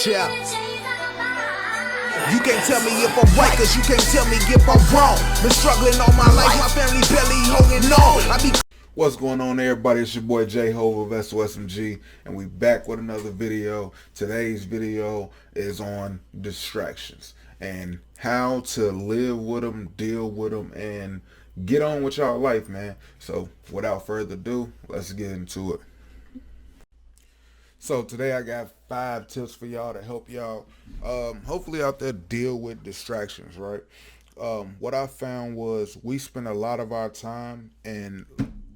Yeah. You can't tell me if I'm right, cause you can't tell me if I'm wrong. Been struggling all my life, my family barely holding on. What's going on, everybody? It's your boy J Hova of SOSMG, and we back with another video. Today's video is on distractions and how to live with them, deal with them, and get on with y'all life, man. So without further ado, let's get into it. So today I got 5 tips for y'all to help y'all hopefully out there deal with distractions, right? What I found was we spend a lot of our time and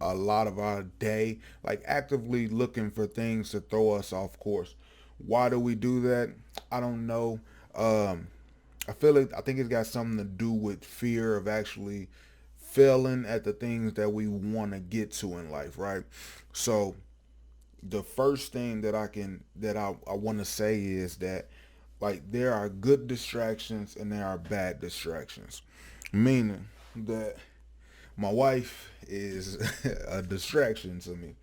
a lot of our day like actively looking for things to throw us off course. Why do we do that? I don't know. I think it's got something to do with fear of actually failing at the things that we want to get to in life, right? So the first thing that I want to say is that, like, there are good distractions and there are bad distractions, meaning that my wife is a distraction to me.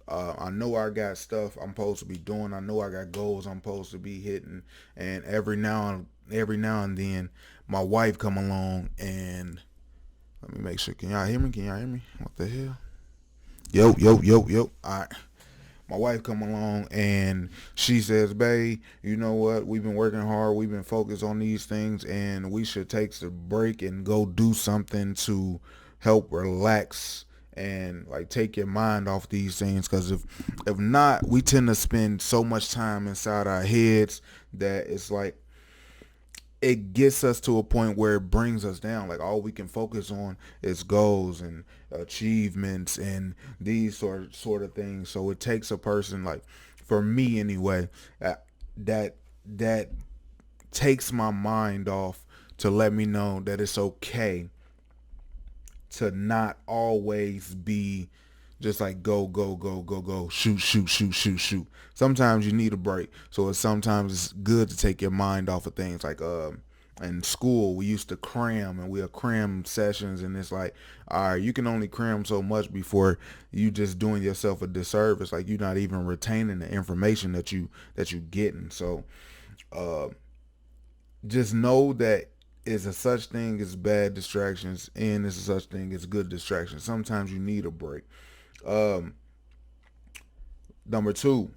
I know I got stuff I'm supposed to be doing. I know I got goals I'm supposed to be hitting, and every now and then my wife come along and let me make sure. Can y'all hear me? What the hell? Yo. All right. My wife come along and she says, babe, you know what? We've been working hard. We've been focused on these things, and we should take a break and go do something to help relax and like take your mind off these things. Because if not, we tend to spend so much time inside our heads that it's like it gets us to a point where it brings us down. Like all we can focus on is goals and achievements and these sort of things. So it takes a person, like for me anyway, that takes my mind off to let me know that it's okay to not always be just like go, shoot. Sometimes you need a break. So sometimes it's good to take your mind off of things. Like in school, we used to cram, and we'll cram sessions, and it's like, all right, you can only cram so much before you just doing yourself a disservice. Like you're not even retaining the information that you getting. So just know that is a such thing as bad distractions, and is a such thing as good distractions. Sometimes you need a break. Number 2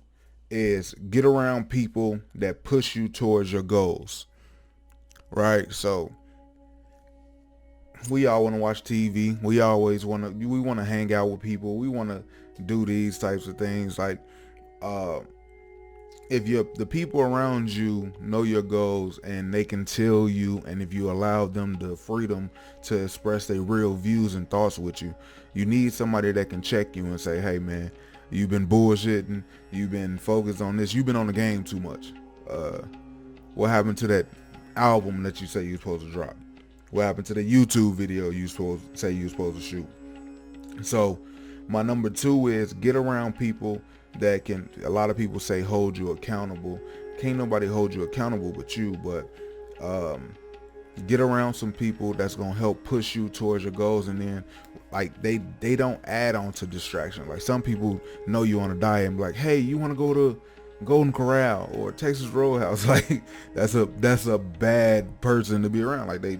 is get around people that push you towards your goals, right? So we all want to watch TV. We want to hang out with people. We want to do these types of things. Like if the people around you know your goals and they can tell you, and if you allow them the freedom to express their real views and thoughts with you, you need somebody that can check you and say, hey man, you've been bullshitting, you've been focused on this, you've been on the game too much. What happened to that album that you say you were supposed to drop? What happened to the YouTube video you supposed to shoot? So my number 2 is get around people that can, a lot of people say hold you accountable. Can't nobody hold you accountable but you, but get around some people that's gonna help push you towards your goals. And then like they don't add on to distraction. Like some people know you on a diet and be like, hey, you want to go to Golden Corral or Texas Roadhouse? Like that's a bad person to be around. Like they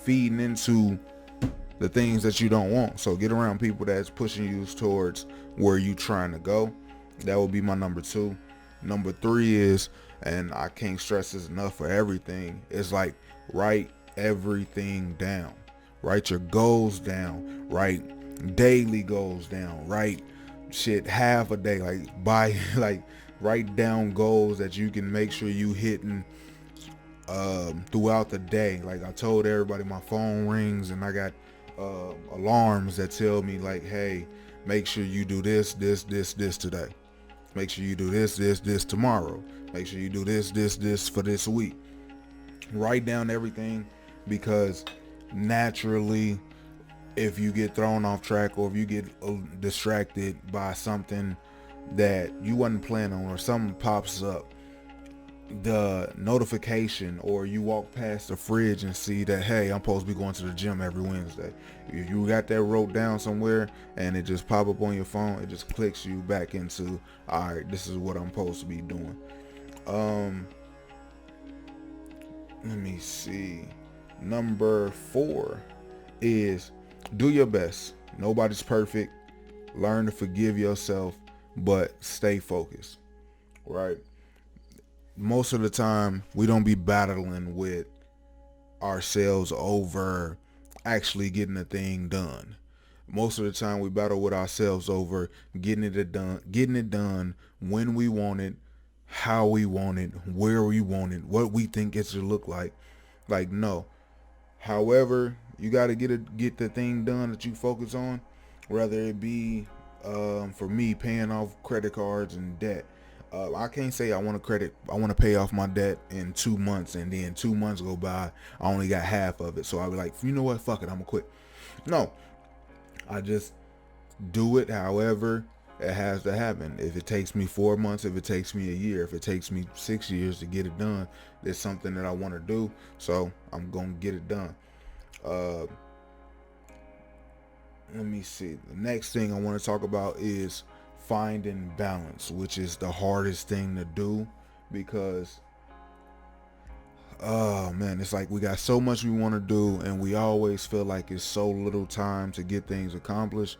feeding into the things that you don't want. So get around people that's pushing you towards where you trying to go. That would be my number 2. Number 3 is, and I can't stress this enough for everything, is like write everything down. Write your goals down. Write daily goals down. Write shit half a day. Write down goals that you can make sure you hitting throughout the day. Like I told everybody, my phone rings and I got alarms that tell me like, hey, make sure you do this today. Make sure you do this tomorrow. Make sure you do this for this week. Write down everything, because naturally if you get thrown off track or if you get distracted by something that you wasn't planning on, or something pops up, the notification, or you walk past the fridge and see that, hey, I'm supposed to be going to the gym every Wednesday. If you got that wrote down somewhere and it just pop up on your phone, it just clicks you back into, all right, this is what I'm supposed to be doing. let me see. Number 4 is do your best. Nobody's perfect. Learn to forgive yourself, but stay focused. Right? Most of the time, we don't be battling with ourselves over actually getting the thing done. Most of the time, we battle with ourselves over getting it done when we want it, how we want it, where we want it, what we think it should look like. Like, no. However, you got to get the thing done that you focus on, whether it be, for me, paying off credit cards and debt. I can't say I want to pay off my debt in 2 months, and then 2 months go by, I only got half of it. So I'll be like, you know what, fuck it, I'm gonna quit. No, I just do it however it has to happen. If it takes me 4 months, if it takes me a year, if it takes me 6 years to get it done, it's something that I want to do. So I'm gonna get it done. Let me see. The next thing I want to talk about is finding balance, which is the hardest thing to do, because oh man, it's like we got so much we want to do, and we always feel like it's so little time to get things accomplished.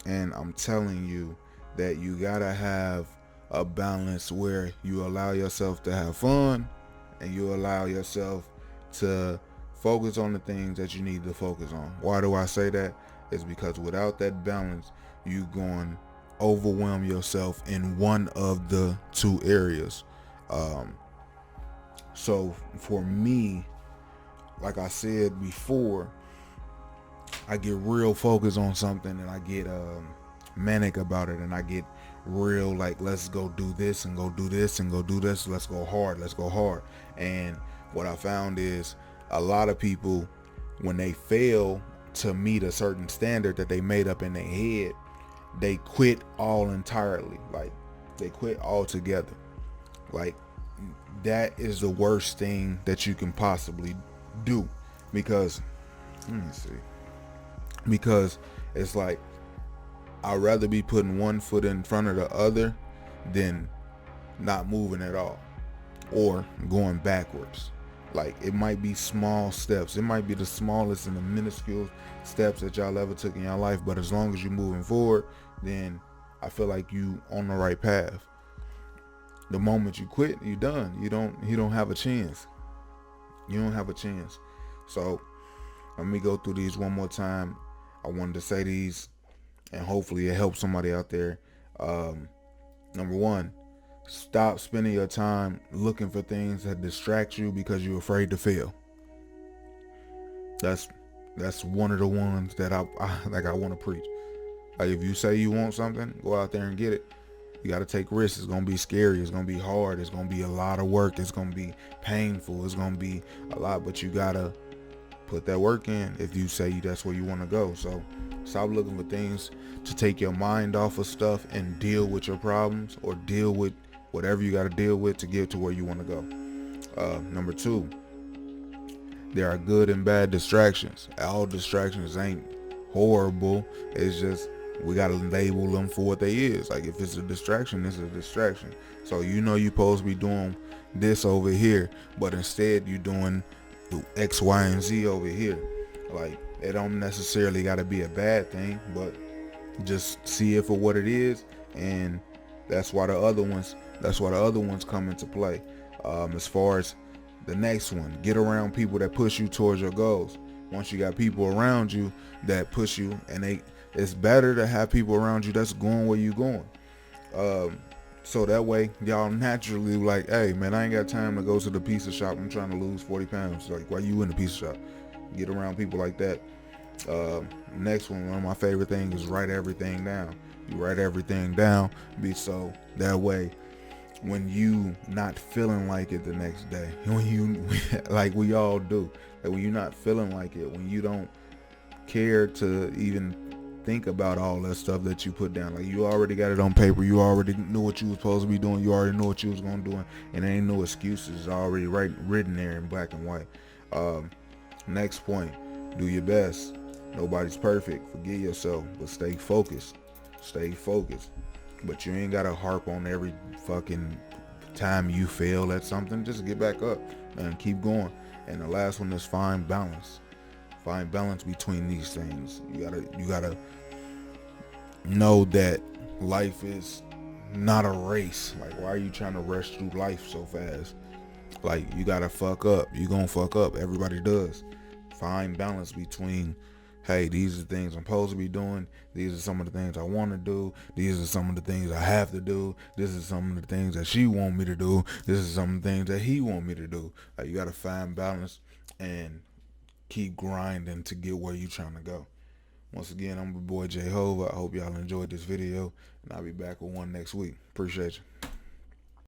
And I'm telling you that you gotta have a balance where you allow yourself to have fun and you allow yourself to focus on the things that you need to focus on. Why do I say that? It's because without that balance, you going to overwhelm yourself in one of the 2 areas. So for me, like I said before, I get real focused on something and I get manic about it, and I get real like, let's go do this and go do this and go do this. Let's go hard. And what I found is a lot of people, when they fail to meet a certain standard that they made up in their head, they quit all entirely. Like, they quit altogether. Like, that is the worst thing that you can possibly do, because it's like, I'd rather be putting one foot in front of the other than not moving at all or going backwards. Like, it might be small steps. It might be the smallest and the minuscule steps that y'all ever took in your life, but as long as you're moving forward, then I feel like you on the right path. The moment you quit, you're done. You don't have a chance. You don't have a chance. So let me go through these one more time. I wanted to say these, and hopefully it helps somebody out there. Number 1, stop spending your time looking for things that distract you because you're afraid to fail. That's one of the ones that I want to preach. Like, if you say you want something, go out there and get it. You got to take risks. It's going to be scary. It's going to be hard. It's going to be a lot of work. It's going to be painful. It's going to be a lot, but you got to put that work in if you say that's where you want to go. So stop looking for things to take your mind off of stuff and deal with your problems, or deal with whatever you got to deal with to get to where you want to go. Number 2, there are good and bad distractions. All distractions ain't horrible. It's just, we got to label them for what they is. Like, if it's a distraction, it's a distraction. So you're supposed to be doing this over here, but instead you're doing X, Y, and Z over here. Like, it don't necessarily got to be a bad thing, but just see it for what it is, and that's why the other ones come into play. As far as the next one, get around people that push you towards your goals. Once you got people around you that push you, and it's better to have people around you that's going where you going. So that way y'all naturally like, hey man, I ain't got time to go to the pizza shop. I'm trying to lose 40 pounds. Like, why you in the pizza shop? Get around people like that. Next one of my favorite things is write everything down. You write everything down, so that way when you not feeling like it the next day, when you like we all do, like when you're not feeling like it, when you don't care to even think about all that stuff that you put down, like you already got it on paper, you already knew what you was supposed to be doing, you already knew what you was gonna do, and there ain't no excuses. It's already written there in black and white. Next point, do your best. Nobody's perfect. Forgive yourself, but stay focused. But you ain't gotta harp on every fucking time you fail at something. Just get back up and keep going. And the last one is find balance. Find balance between these things. You gotta know that life is not a race. Like, why are you trying to rush through life so fast? Like, you gotta fuck up. You gonna fuck up. Everybody does. Find balance between, hey, these are the things I'm supposed to be doing. These are some of the things I want to do. These are some of the things I have to do. This is some of the things that she want me to do. This is some of the things that he want me to do. Like, you gotta find balance and keep grinding to get where you trying to go. Once again, I'm your boy J Hova. I hope y'all enjoyed this video, and I'll be back with one next week. Appreciate you.